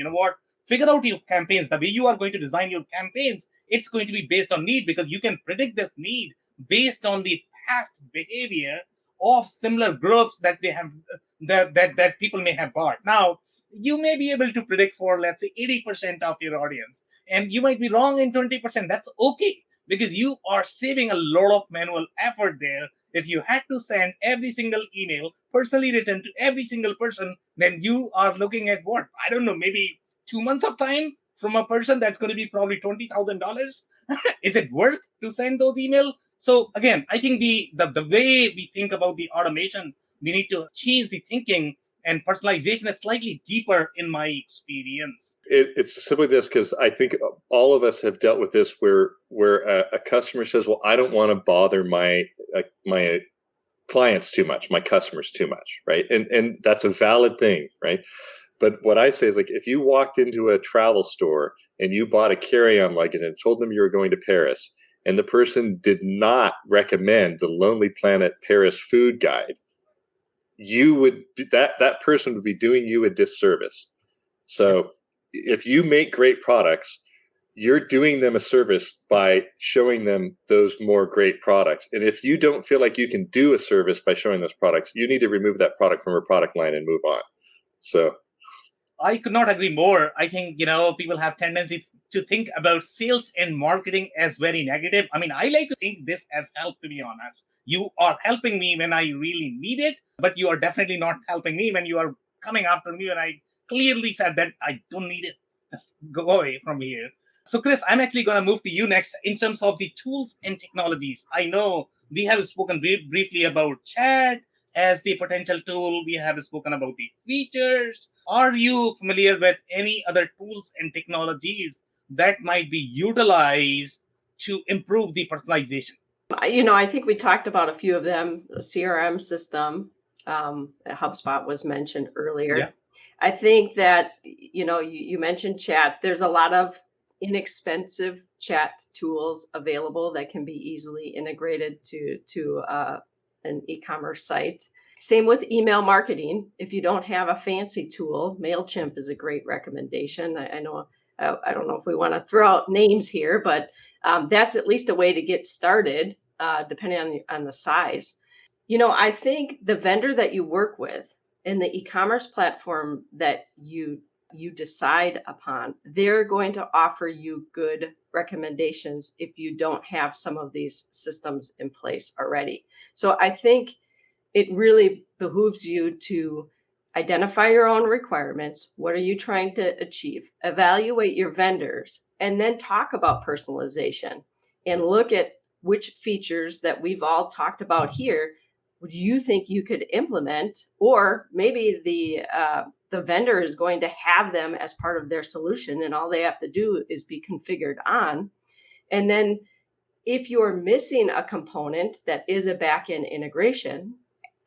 F: figure out your campaigns, the way you are going to design your campaigns, it's going to be based on need because you can predict this need based on the past behavior of similar groups that they have that people may have bought. Now, you may be able to predict for, let's say, 80% of your audience, and you might be wrong in 20%. That's okay because you are saving a lot of manual effort there. If you had to send every single email personally written to every single person, then you are looking at what? I don't know, maybe 2 months of time from a person that's going to be probably $20,000. Is it worth to send those emails? So again, I think the way we think about the automation, we need to change the thinking, and personalization is slightly deeper in my experience.
D: It's simply this, because I think all of us have dealt with this where a customer says, "Well, I don't want to bother my clients too much, my customers too much," right? And that's a valid thing, right? But what I say is, like, if you walked into a travel store and you bought a carry-on luggage and told them you were going to Paris, and the person did not recommend the Lonely Planet Paris food guide, that person would be doing you a disservice. So if you make great products, you're doing them a service by showing them those more great products. And if you don't feel like you can do a service by showing those products, you need to remove that product from your product line and move on. So
F: I could not agree more. I think, people have tendency to think about sales and marketing as very negative. I mean, I like to think this as help, to be honest. You are helping me when I really need it, but you are definitely not helping me when you are coming after me when I clearly said that I don't need it. Just go away from here. So, Chris, I'm actually going to move to you next in terms of the tools and technologies. I know we have spoken briefly about chat as the potential tool. We have spoken about the features. Are you familiar with any other tools and technologies that might be utilized to improve the personalization?
E: I think we talked about a few of them. The CRM system, HubSpot was mentioned earlier.
F: Yeah.
E: I think that, you mentioned chat. There's a lot of inexpensive chat tools available that can be easily integrated to an e-commerce site. Same with email marketing. If you don't have a fancy tool, MailChimp is a great recommendation. I know I don't know if we want to throw out names here, but that's at least a way to get started, depending on the size. I think the vendor that you work with and the e-commerce platform that you decide upon, they're going to offer you good recommendations if you don't have some of these systems in place already. So I think it really behooves you to identify your own requirements. What are you trying to achieve? Evaluate your vendors, and then talk about personalization and look at which features that we've all talked about here do you think you could implement, or maybe the the vendor is going to have them as part of their solution, and all they have to do is be configured on. And then if you're missing a component that is a back-end integration,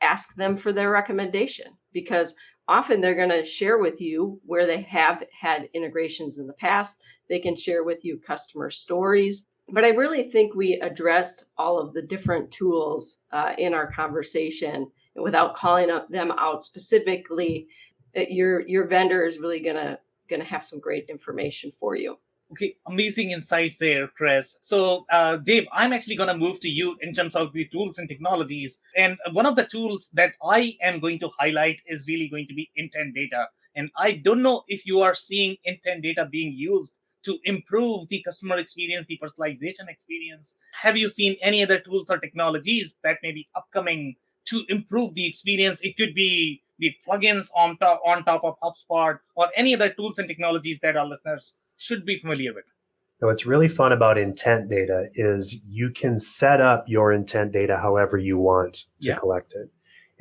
E: ask them for their recommendation, because often they're going to share with you where they have had integrations in the past. They can share with you customer stories. But I really think we addressed all of the different tools in our conversation. And without calling them out specifically, your vendor is really going to have some great information for you.
F: Okay, amazing insights there, Chris. So, Dave, I'm actually going to move to you in terms of the tools and technologies. And one of the tools that I am going to highlight is really going to be intent data. And I don't know if you are seeing intent data being used to improve the customer experience, the personalization experience. Have you seen any other tools or technologies that may be upcoming to improve the experience? It could be the plugins on top of HubSpot, or any other tools and technologies that our listeners should be familiar with.
A: So what's really fun about intent data is you can set up your intent data however you want to collect it.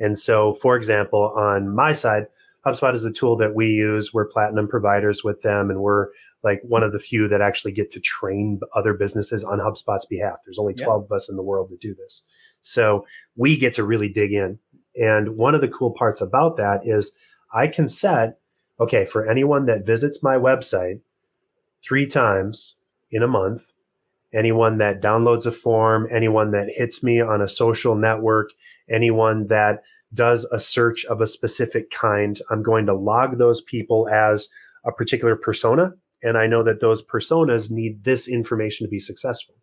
A: And so, for example, on my side, HubSpot is the tool that we use. We're platinum providers with them, and we're like one of the few that actually get to train other businesses on HubSpot's behalf. There's only 12 of us in the world that do this. So we get to really dig in. And one of the cool parts about that is I can set, okay, for anyone that visits my website 3 times in a month, anyone that downloads a form, anyone that hits me on a social network, anyone that does a search of a specific kind, I'm going to log those people as a particular persona. And I know that those personas need this information to be successful.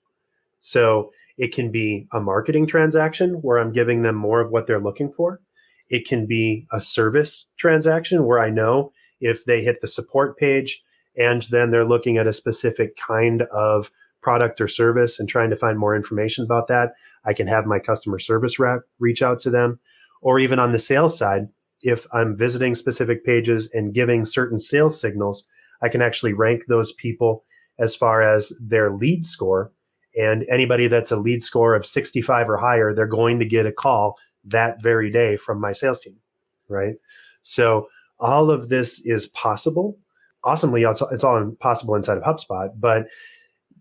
A: So it can be a marketing transaction where I'm giving them more of what they're looking for. It can be a service transaction where I know if they hit the support page and then they're looking at a specific kind of product or service and trying to find more information about that, I can have my customer service rep reach out to them. Or even on the sales side, if I'm visiting specific pages and giving certain sales signals, I can actually rank those people as far as their lead score. And anybody that's a lead score of 65 or higher, they're going to get a call that very day from my sales team, right? So all of this is possible. Awesomely, it's all possible inside of HubSpot, but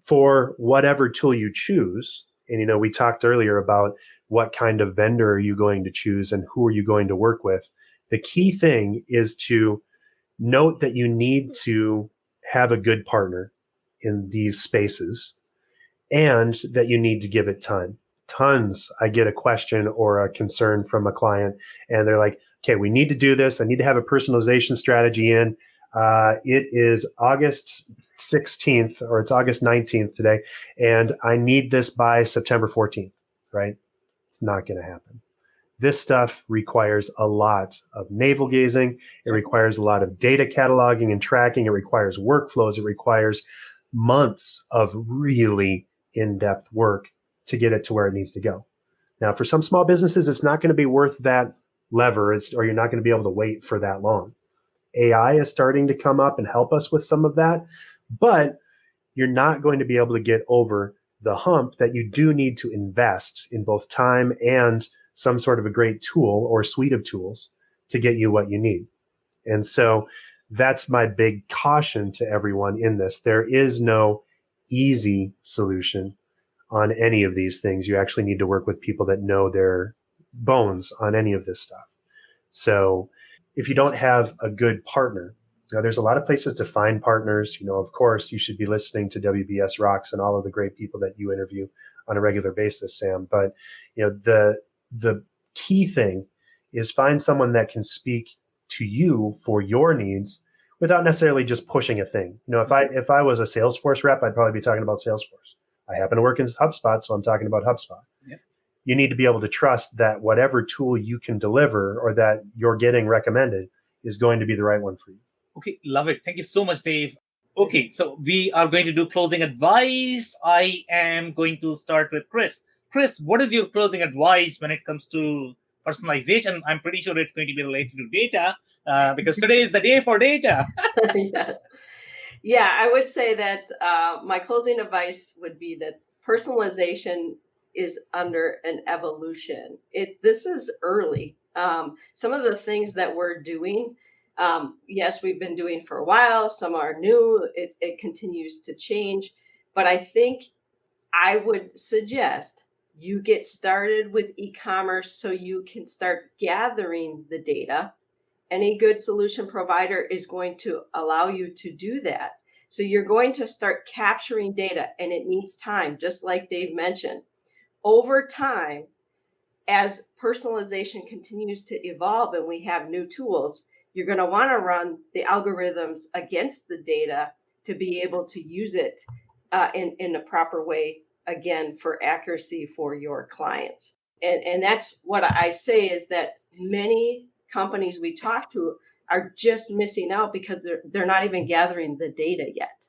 A: for whatever tool you choose, and we talked earlier about what kind of vendor are you going to choose and who are you going to work with. The key thing is to note that you need to have a good partner in these spaces and that you need to give it time. I get a question or a concern from a client and they're like, okay, we need to do this. I need to have a personalization strategy in. It is August 16th or it's August 19th today, and I need this by September 14th, right? It's not going to happen. This stuff requires a lot of navel gazing. It requires a lot of data cataloging and tracking. It requires workflows. It requires months of really in-depth work to get it to where it needs to go. Now, for some small businesses, it's not going to be worth that lever, or you're not going to be able to wait for that long. AI is starting to come up and help us with some of that, but you're not going to be able to get over the hump that you do need to invest in both time and some sort of a great tool or suite of tools to get you what you need. And so that's my big caution to everyone in this. There is no easy solution on any of these things. You actually need to work with people that know their bones on any of this stuff. So if you don't have a good partner, there's a lot of places to find partners. Of course, you should be listening to WBS Rocks and all of the great people that you interview on a regular basis, Sam. But the key thing is find someone that can speak to you for your needs without necessarily just pushing a thing. If I was a Salesforce rep, I'd probably be talking about Salesforce. I happen to work in HubSpot, so I'm talking about HubSpot. Yep. You need to be able to trust that whatever tool you can deliver or that you're getting recommended is going to be the right one for you.
F: Okay, love it. Thank you so much, Dave. Okay, so we are going to do closing advice. I am going to start with Chris. Chris, what is your closing advice when it comes to personalization? I'm pretty sure it's going to be related to data because today is the day for data.
E: Yes. Yeah, I would say that my closing advice would be that personalization is under an evolution. This is early. Some of the things that we're doing Yes, we've been doing for a while. Some are new. It continues to change. But I think I would suggest you get started with e-commerce so you can start gathering the data. Any good solution provider is going to allow you to do that. So you're going to start capturing data, and it needs time, just like Dave mentioned. Over time, as personalization continues to evolve and we have new tools, you're going to want to run the algorithms against the data to be able to use it in a proper way, again, for accuracy for your clients. And that's what I say is that many companies we talk to are just missing out because they're not even gathering the data yet.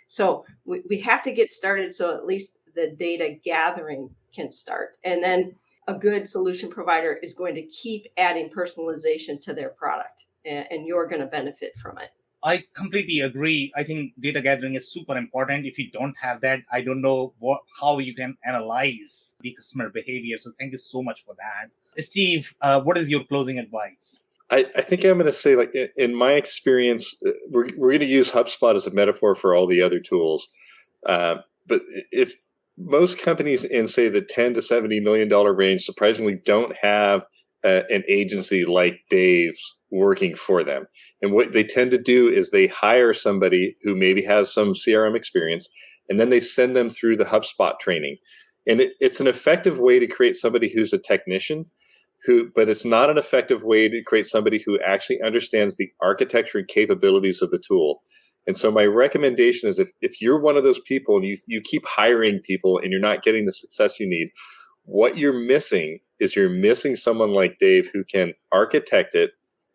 E: So we have to get started so at least the data gathering can start. And then a good solution provider is going to keep adding personalization to their product, and you're going to benefit from it.
F: I completely agree. I think data gathering is super important. If you don't have that, I don't know how you can analyze the customer behavior. So thank you so much for that. Steve, what is your closing advice?
D: I think I'm going to say, like, in my experience, we're going to use HubSpot as a metaphor for all the other tools. But if most companies in, say, the $10 to $70 million range surprisingly don't have an agency like Dave's working for them. And what they tend to do is they hire somebody who maybe has some CRM experience, and then they send them through the HubSpot training. And it's an effective way to create somebody who's a technician, but it's not an effective way to create somebody who actually understands the architecture and capabilities of the tool. And so my recommendation is if you're one of those people and you keep hiring people and you're not getting the success you need, what you're missing is you're missing someone like Dave who can architect it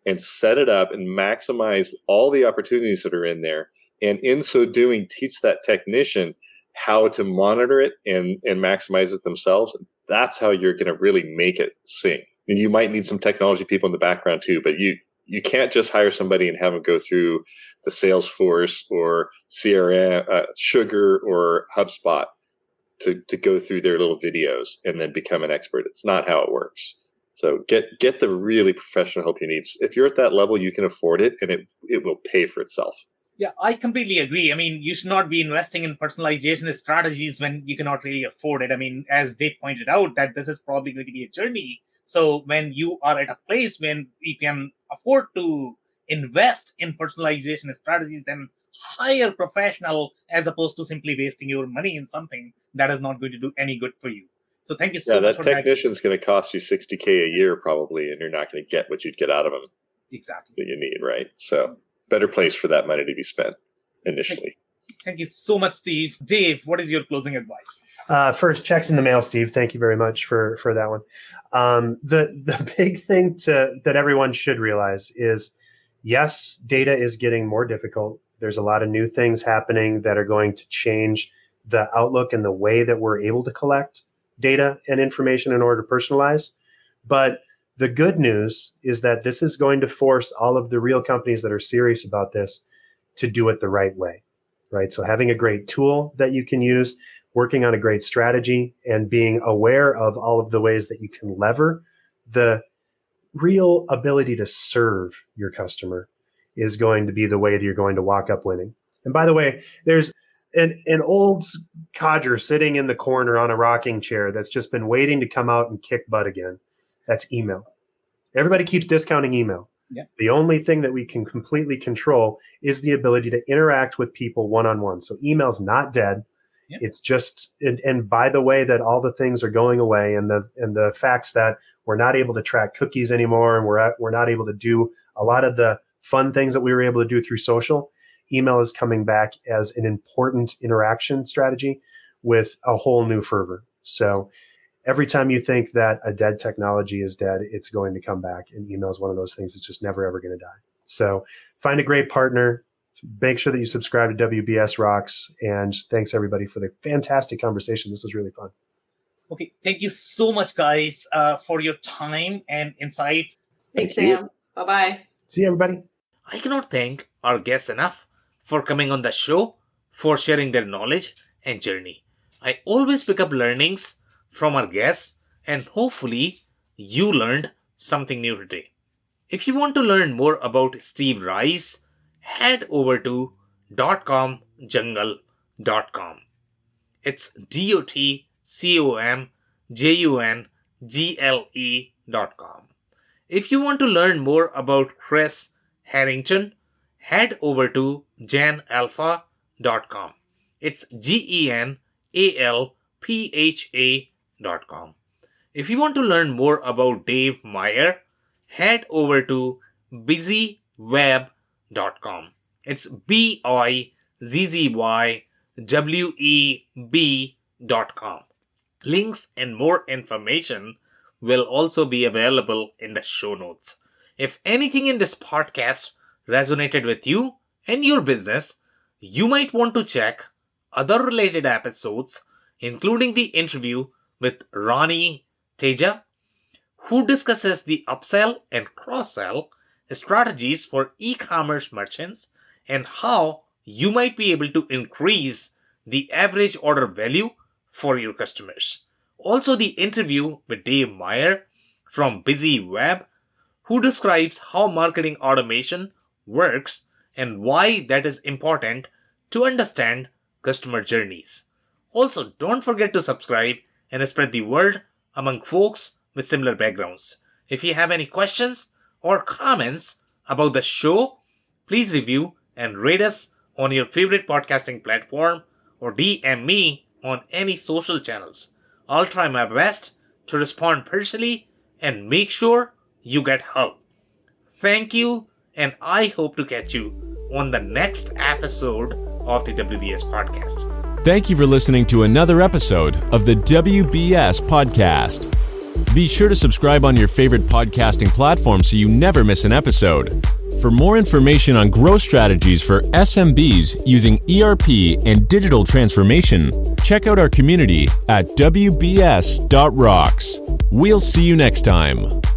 D: and set it up and maximize all the opportunities that are in there. And in so doing, teach that technician how to monitor it and maximize it themselves. That's how you're going to really make it sing. And you might need some technology people in the background too, but you can't just hire somebody and have them go through the Salesforce or CRM, Sugar or HubSpot to go through their little videos and then become an expert. It's not how it works. So get the really professional help you need. If you're at that level, you can afford it, and it will pay for itself.
F: Yeah, I completely agree. I mean, you should not be investing in personalization strategies when you cannot really afford it. I mean, as Dave pointed out, that this is probably going to be a journey. So when you are at a place when you can afford to invest in personalization strategies, then hire a professional as opposed to simply wasting your money in something that is not going to do any good for you. So thank you so much for that.
D: Yeah, that technician's going to cost you $60K a year probably, and you're not going to get what you'd get out of them.
F: Exactly.
D: That you need, right? So better place for that money to be spent initially.
F: Thank you so much, Steve. Dave, what is your closing advice?
A: First, checks in the mail, Steve. Thank you very much for that one. The big thing that everyone should realize is, yes, data is getting more difficult. There's a lot of new things happening that are going to change the outlook and the way that we're able to collect data and information in order to personalize. But the good news is that this is going to force all of the real companies that are serious about this to do it the right way, right? So having a great tool that you can use, working on a great strategy, and being aware of all of the ways that you can lever the real ability to serve your customer is going to be the way that you're going to walk up winning. And by the way, there's an old codger sitting in the corner on a rocking chair that's just been waiting to come out and kick butt again. That's email. Everybody keeps discounting email.
F: Yeah.
A: The only thing that we can completely control is the ability to interact with people one-on-one. So email's not dead.
F: Yeah.
A: It's just, and by the way that all the things are going away, and the facts that we're not able to track cookies anymore, and we're not able to do a lot of the fun things that we were able to do through social, email is coming back as an important interaction strategy with a whole new fervor. So every time you think that a dead technology is dead, it's going to come back. And email is one of those things that's just never, ever going to die. So find a great partner. Make sure that you subscribe to WBS Rocks. And thanks, everybody, for the fantastic conversation. This was really fun.
F: Okay. Thank you so much, guys, for your time and insights.
E: Thanks, Sam. Bye-bye.
A: See you, everybody.
C: I cannot thank our guests enough for coming on the show, for sharing their knowledge and journey. I always pick up learnings from our guests, and hopefully you learned something new today. If you want to learn more about Steve Rice, head over to dotcomjungle.com. It's dotcomjungle.com. If you want to learn more about Chris Harrington, head over to genalpha.com. It's genalpha.com. If you want to learn more about Dave Meyer, head over to buzzyweb.com. It's bizzyweb.com. Links and more information will also be available in the show notes. If anything in this podcast resonated with you and your business, you might want to check other related episodes, including the interview with Ronnie Teja, who discusses the upsell and cross-sell strategies for e-commerce merchants and how you might be able to increase the average order value for your customers. Also, the interview with Dave Meyer from Busy Web, who describes how marketing automation works and why that is important to understand customer journeys. Also, don't forget to subscribe and spread the word among folks with similar backgrounds. If you have any questions or comments about the show, please review and rate us on your favorite podcasting platform or DM me on any social channels. I'll try my best to respond personally and make sure you get help. Thank you, and I hope to catch you on the next episode of the WBS podcast.
B: Thank you for listening to another episode of the WBS podcast. Be sure to subscribe on your favorite podcasting platform so you never miss an episode. For more information on growth strategies for SMBs using ERP and digital transformation, check out our community at WBS.rocks. We'll see you next time.